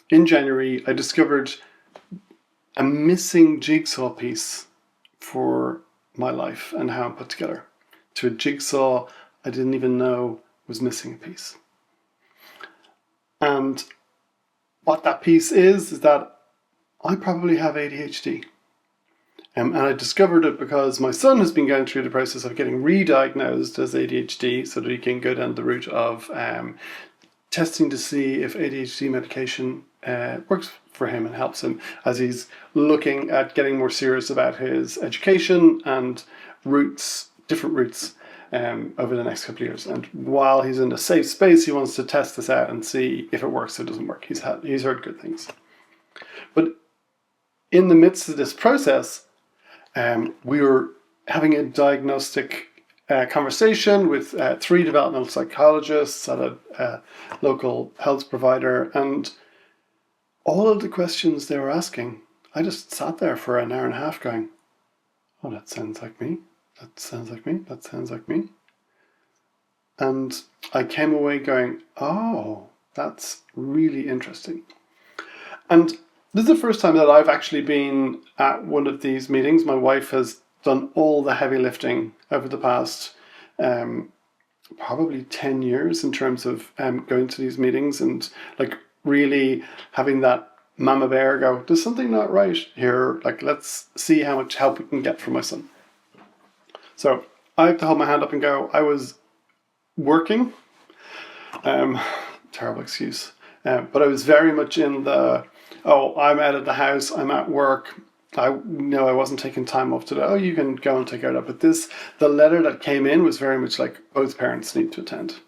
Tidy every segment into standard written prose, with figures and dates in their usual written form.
in January, I discovered a missing jigsaw piece for my life and how I'm put together. To a jigsaw I didn't even know was missing a piece. And what that piece is that I probably have ADHD. And I discovered it because my son has been going through the process of getting re-diagnosed as ADHD so that he can go down the route of testing to see if ADHD medication works for him and helps him as he's looking at getting more serious about his education and different routes over the next couple of years. And while he's in a safe space, he wants to test this out and see if it works or doesn't work. He's heard good things. But in the midst of this process, we were having a diagnostic conversation with 3 developmental psychologists at a local health provider, and all of the questions they were asking, I just sat there for an hour and a half going, oh, that sounds like me, that sounds like me, that sounds like me. And I came away going, oh, that's really interesting. And this is the first time that I've actually been at one of these meetings. My wife has done all the heavy lifting over the past probably 10 years in terms of going to these meetings and like really having that mama bear go, there's something not right here. Like, let's see how much help we can get from my son. So I have to hold my hand up and go, I was working, terrible excuse, but I was very much in the, I'm out of the house, I'm at work. I wasn't taking time off today. Oh, you can go and take care of that. But the letter that came in was very much like both parents need to attend.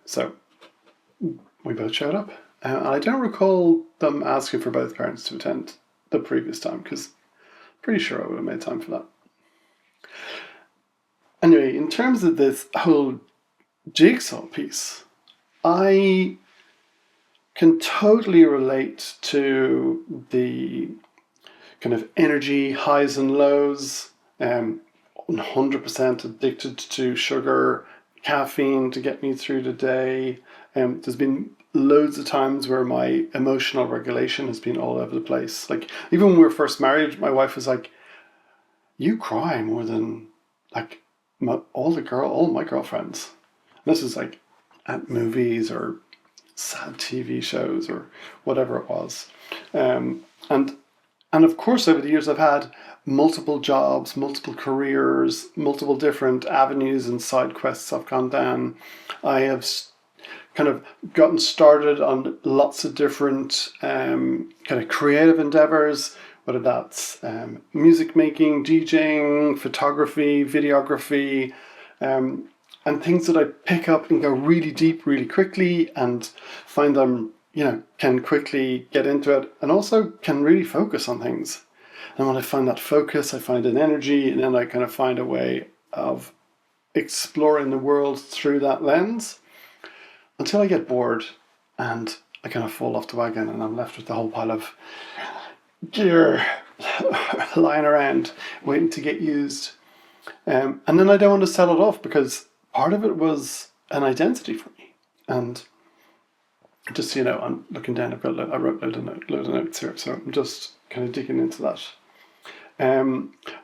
So we both showed up. I don't recall them asking for both parents to attend the previous time because I'm pretty sure I would have made time for that. Anyway, in terms of this whole jigsaw piece, I can totally relate to the kind of energy highs and lows. 100% addicted to sugar, caffeine to get me through the day. There's been loads of times where my emotional regulation has been all over the place. Like, even when we were first married, my wife was like, you cry more than like all my girlfriends. And this was like at movies or sad TV shows or whatever it was. And of course, over the years, I've had multiple jobs, multiple careers, multiple different avenues and side quests I've gone down. I have kind of gotten started on lots of different kind of creative endeavors, whether that's music making, DJing, photography, videography, and things that I pick up and go really deep really quickly and find them, can quickly get into it and also can really focus on things. And when I find that focus, I find an energy, and then I kind of find a way of exploring the world through that lens until I get bored and I kind of fall off the wagon and I'm left with the whole pile of gear lying around waiting to get used. And then I don't want to sell it off because part of it was an identity for me. And just, I'm looking down, I wrote a load of notes here, so I'm just kind of digging into that.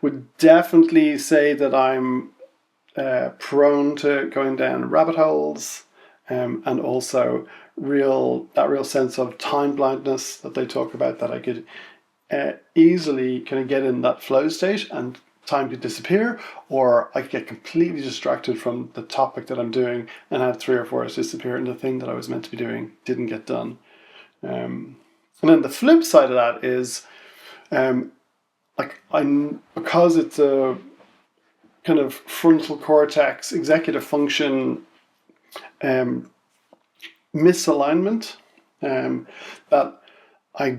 Would definitely say that I'm prone to going down rabbit holes, and also that real sense of time blindness that they talk about, that I could easily kind of get in that flow state and time could disappear, or I could get completely distracted from the topic that I'm doing and have 3 or 4 hours disappear, and the thing that I was meant to be doing didn't get done. And then the flip side of that is, because it's a kind of frontal cortex executive function misalignment, that I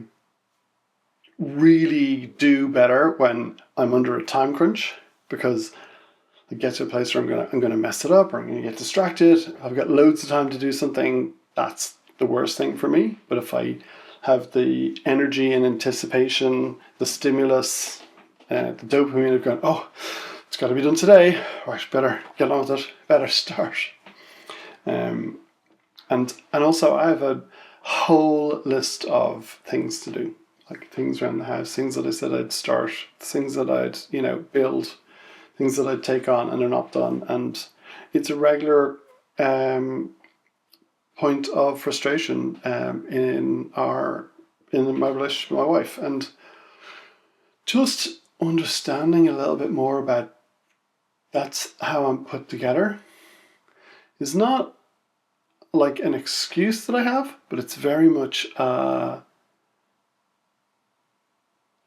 really do better when I'm under a time crunch, because I get to a place where I'm gonna mess it up, or I'm gonna get distracted. If I've got loads of time to do something, that's the worst thing for me. But if I have the energy and anticipation, the stimulus, the dopamine of going, oh, it's got to be done today, right, better get on with it, better start. And also I have a whole list of things to do, like things around the house, things that I said I'd start, things that I'd, build, things that I'd take on and are not done. And it's a regular point of frustration in my relationship with my wife. And just understanding a little bit more about that's how I'm put together is not like an excuse that I have, but it's very much an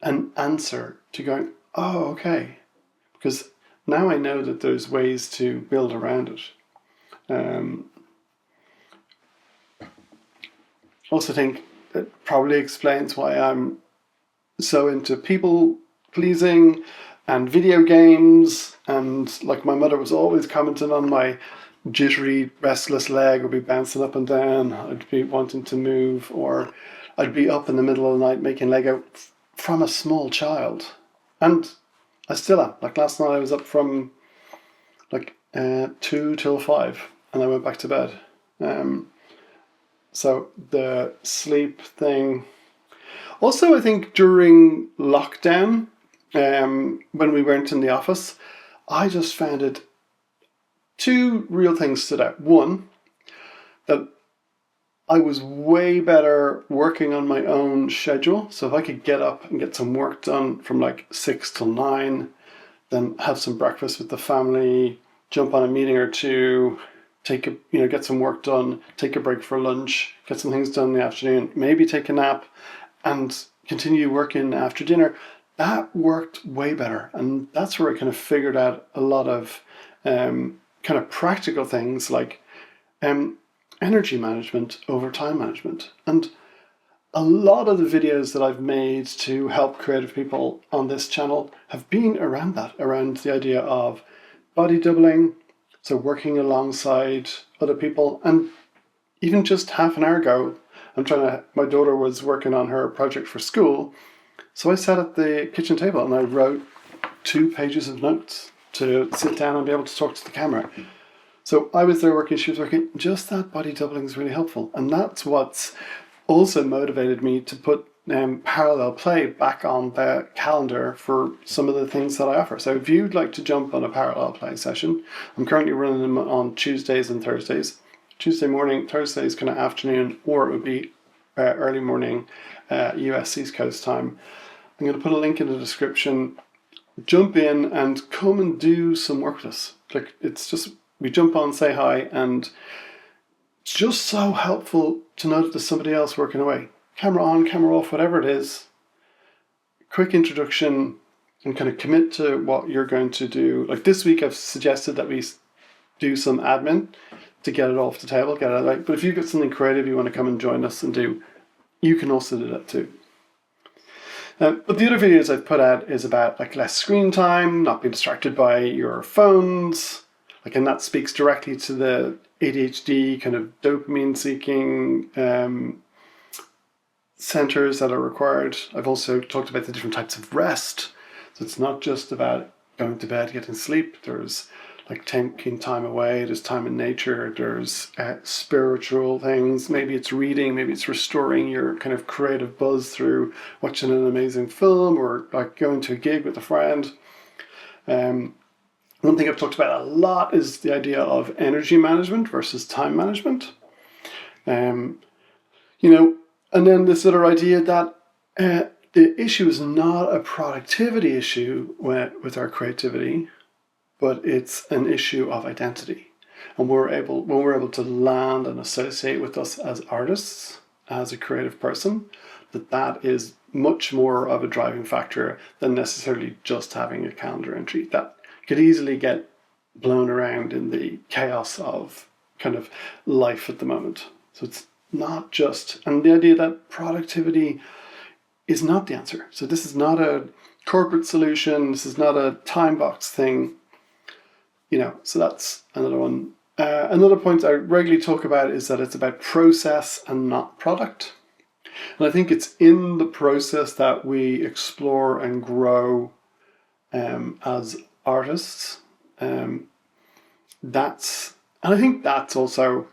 answer to going, oh, okay. Because now I know that there's ways to build around it. Also think it probably explains why I'm so into people pleasing and video games, and like my mother was always commenting on my jittery, restless leg would be bouncing up and down. I'd be wanting to move, or I'd be up in the middle of the night making Lego from a small child. And I still am. Like last night I was up from 2 till 5 and I went back to bed. So the sleep thing. Also, I think during lockdown, when we weren't in the office, I just found it two real things stood out. One, that I was way better working on my own schedule. So if I could get up and get some work done from 6 till 9, then have some breakfast with the family, jump on a meeting or two, get some work done, take a break for lunch, get some things done in the afternoon, maybe take a nap, and continue working after dinner. That worked way better. And that's where I kind of figured out a lot of kind of practical things like energy management over time management. And a lot of the videos that I've made to help creative people on this channel have been around that, around the idea of body doubling, so working alongside other people. And even just half an hour ago, my daughter was working on her project for school. So I sat at the kitchen table and I wrote 2 pages of notes to sit down and be able to talk to the camera. So I was there working, she was working. Just that body doubling is really helpful. And that's what's also motivated me to put parallel play back on the calendar for some of the things that I offer. So if you'd like to jump on a parallel play session, I'm currently running them on Tuesdays and Thursdays. Tuesday morning, Thursdays kind of afternoon, or it would be early morning US East Coast time. I'm going to put a link in the description. Jump in and come and do some work with us. It's just, we jump on, say hi, and it's just so helpful to know that there's somebody else working away. Camera on, camera off, whatever it is. Quick introduction and kind of commit to what you're going to do. Like this week I've suggested that we do some admin to get it off the table, get it out. But if you've got something creative you want to come and join us and do, you can also do that too. But the other videos I've put out is about less screen time, not being distracted by your phones, and that speaks directly to the ADHD kind of dopamine seeking centers that are required. I've also talked about the different types of rest. So it's not just about going to bed, getting sleep. There's taking time away, there's time in nature, there's spiritual things. Maybe it's reading, maybe it's restoring your kind of creative buzz through watching an amazing film or going to a gig with a friend. One thing I've talked about a lot is the idea of energy management versus time management. And then this other idea that the issue is not a productivity issue with our creativity, but it's an issue of identity. And when we're able to land and associate with us as artists, as a creative person, that is much more of a driving factor than necessarily just having a calendar entry. That could easily get blown around in the chaos of kind of life at the moment. So it's not just, and the idea that productivity is not the answer. So this is not a corporate solution. This is not a time box thing. So that's another one. Another point I regularly talk about is that it's about process and not product. And I think it's in the process that we explore and grow as artists. And I think that's also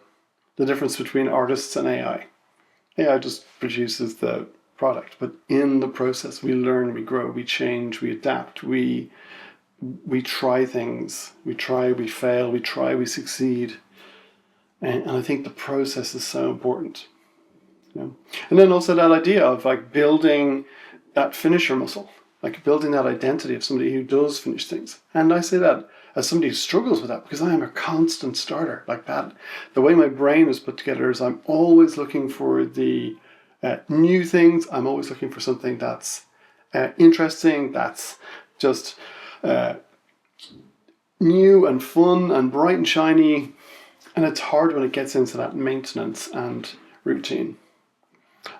the difference between artists and AI. AI just produces the product, but in the process, we learn, we grow, we change, we adapt, we try things, we fail, we succeed, and I think the process is so important. And then also that idea of like building that finisher muscle, like building that identity of somebody who does finish things. And I say that as somebody who struggles with that because I am a constant starter like that. The way my brain is put together is I'm always looking for the new things. I'm always looking for something that's interesting, that's just new and fun and bright and shiny. And it's hard when it gets into that maintenance and routine.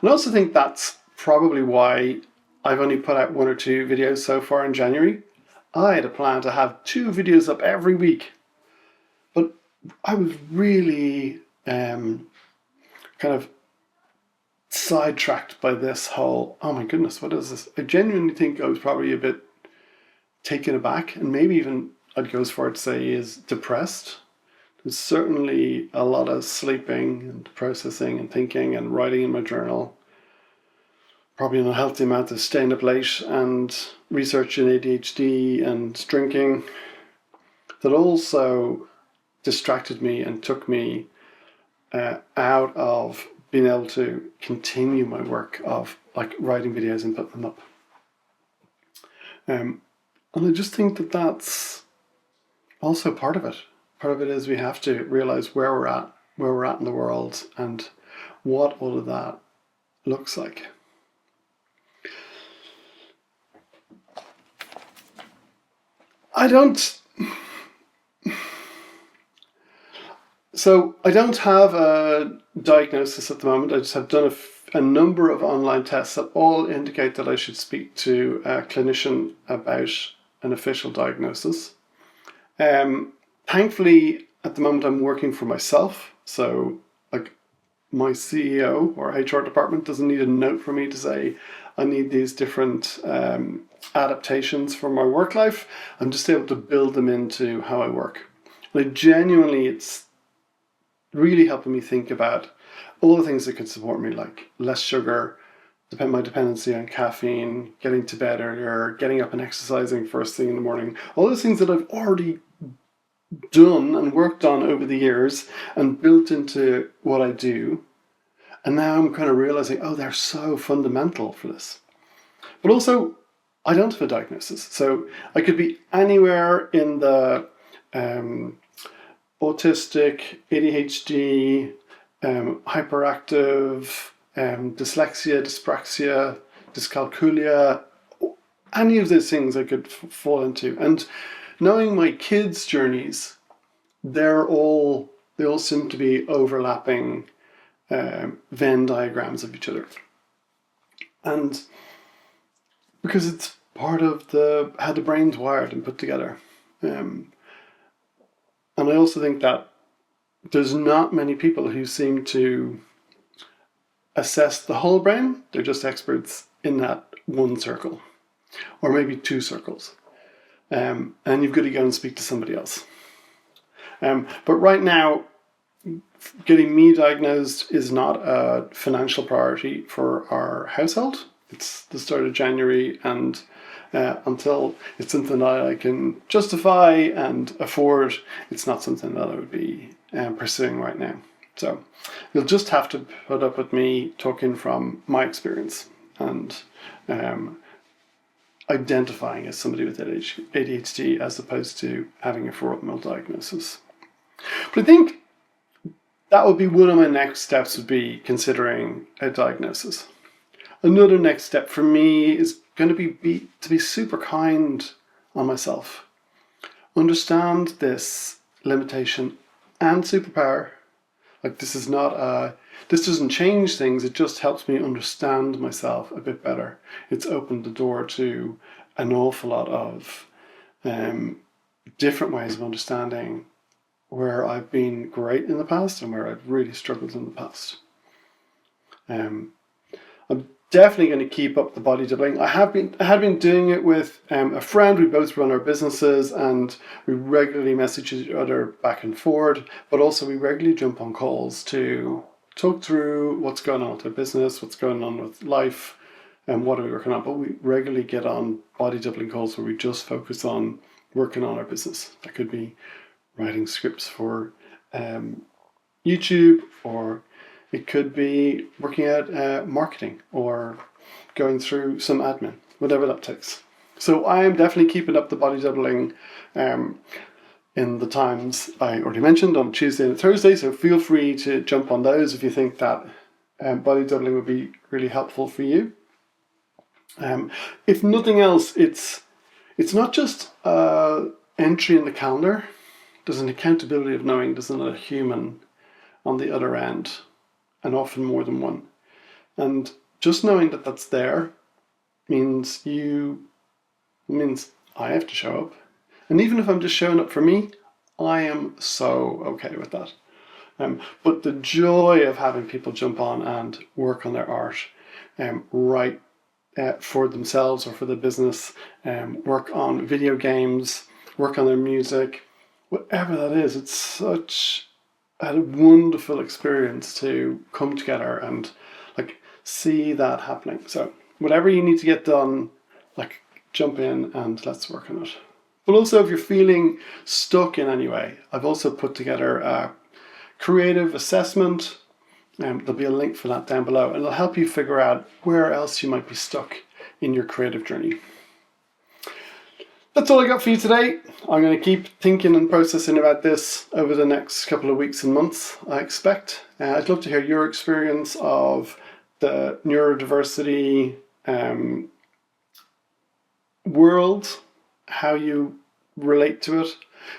And I also think that's probably why I've only put out 1 or 2 videos so far in January. I had a plan to have 2 videos up every week, but I was really kind of sidetracked by this whole, oh my goodness, what is this? I genuinely think I was probably a bit taken aback, and maybe even I'd go as far to say is depressed. There's certainly a lot of sleeping and processing and thinking and writing in my journal. Probably an unhealthy amount of staying up late and researching ADHD and drinking that also distracted me and took me out of being able to continue my work of like writing videos and put them up. And I just think that that's also part of it. Part of it is we have to realize where we're at in the world and what all of that looks like. I don't have a diagnosis at the moment. I just have done a number of online tests that all indicate that I should speak to a clinician about an official diagnosis. Thankfully, at the moment, I'm working for myself. So, like, my CEO or HR department doesn't need a note from me to say I need these different adaptations for my work life. I'm just able to build them into how I work. Like, genuinely, it's really helping me think about all the things that could support me, like less sugar, my dependency on caffeine, getting to bed earlier, getting up and exercising first thing in the morning. All those things that I've already done and worked on over the years and built into what I do. And now I'm kind of realizing, oh, they're so fundamental for this. But also, I don't have a diagnosis. So I could be anywhere in the autistic, ADHD, hyperactive, dyslexia, dyspraxia, dyscalculia, any of those things I could fall into. And knowing my kids' journeys, they all seem to be overlapping Venn diagrams of each other. And because it's part of how the brain's wired and put together. And I also think that there's not many people who seem to assess the whole brain. They're just experts in that one circle, or maybe 2 circles. And you've got to go and speak to somebody else. But right now, getting me diagnosed is not a financial priority for our household. It's the start of January, and until it's something that I can justify and afford, it's not something that I would be pursuing right now. So you'll just have to put up with me talking from my experience and identifying as somebody with ADHD as opposed to having a formal diagnosis. But I think that would be one of my next steps, would be considering a diagnosis. Another next step for me is going to be to be super kind on myself. Understand this limitation and superpower. Like, this doesn't change things, it just helps me understand myself a bit better. It's opened the door to an awful lot of different ways of understanding where I've been great in the past and where I've really struggled in the past. I'm definitely going to keep up the body doubling. I had been doing it with a friend. We both run our businesses and we regularly message each other back and forward, but also we regularly jump on calls to talk through what's going on with their business, what's going on with life, and what are we working on. But we regularly get on body doubling calls where we just focus on working on our business. That could be writing scripts for YouTube, or it could be working out marketing or going through some admin, whatever that takes. So I am definitely keeping up the body doubling in the times I already mentioned on Tuesday and Thursday. So feel free to jump on those if you think that body doubling would be really helpful for you. If nothing else, it's not just entry in the calendar. There's an accountability of knowing there's another human on the other end, and often more than one. And just knowing that that's there means I have to show up. And even if I'm just showing up for me, I am so okay with that. But the joy of having people jump on and work on their art, write for themselves or for the business, work on video games, work on their music, whatever that is, it's such a wonderful experience to come together and like see that happening. So whatever you need to get done, like jump in and let's work on it. But also if you're feeling stuck in any way, I've also put together a creative assessment. There'll be a link for that down below, and it'll help you figure out where else you might be stuck in your creative journey. That's all I got for you today. I'm going to keep thinking and processing about this over the next couple of weeks and months, I expect. I'd love to hear your experience of the neurodiversity world, how you relate to it.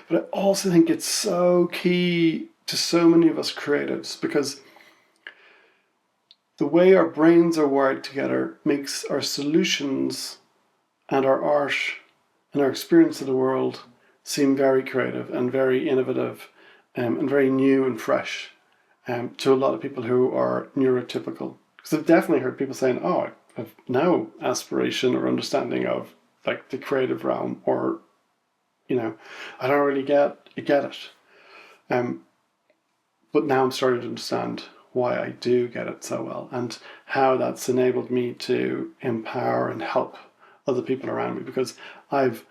But I also think it's so key to so many of us creatives, because the way our brains are wired together makes our solutions and our art and our experience of the world seem very creative and very innovative and very new and fresh to a lot of people who are neurotypical. Because I've definitely heard people saying, oh, I've no aspiration or understanding of like the creative realm, or, you know, I don't really get it. But now I'm starting to understand why I do get it so well, and how that's enabled me to empower and help other people around me, because I've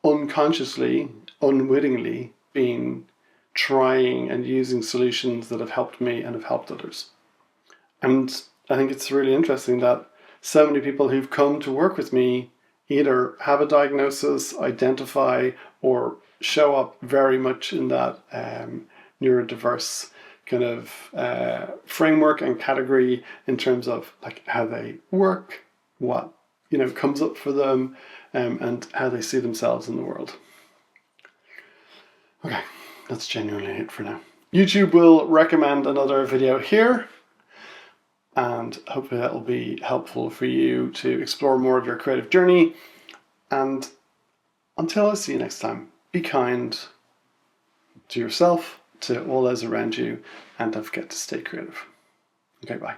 unconsciously, unwittingly been trying and using solutions that have helped me and have helped others. And I think it's really interesting that so many people who've come to work with me either have a diagnosis, identify, or show up very much in that neurodiverse kind of framework and category in terms of like how they work, what comes up for them, and how they see themselves in the world. Okay, that's genuinely it for now. YouTube will recommend another video here, and hopefully that will be helpful for you to explore more of your creative journey. And until I see you next time, be kind to yourself, to all those around you, and don't forget to stay creative. Okay, bye.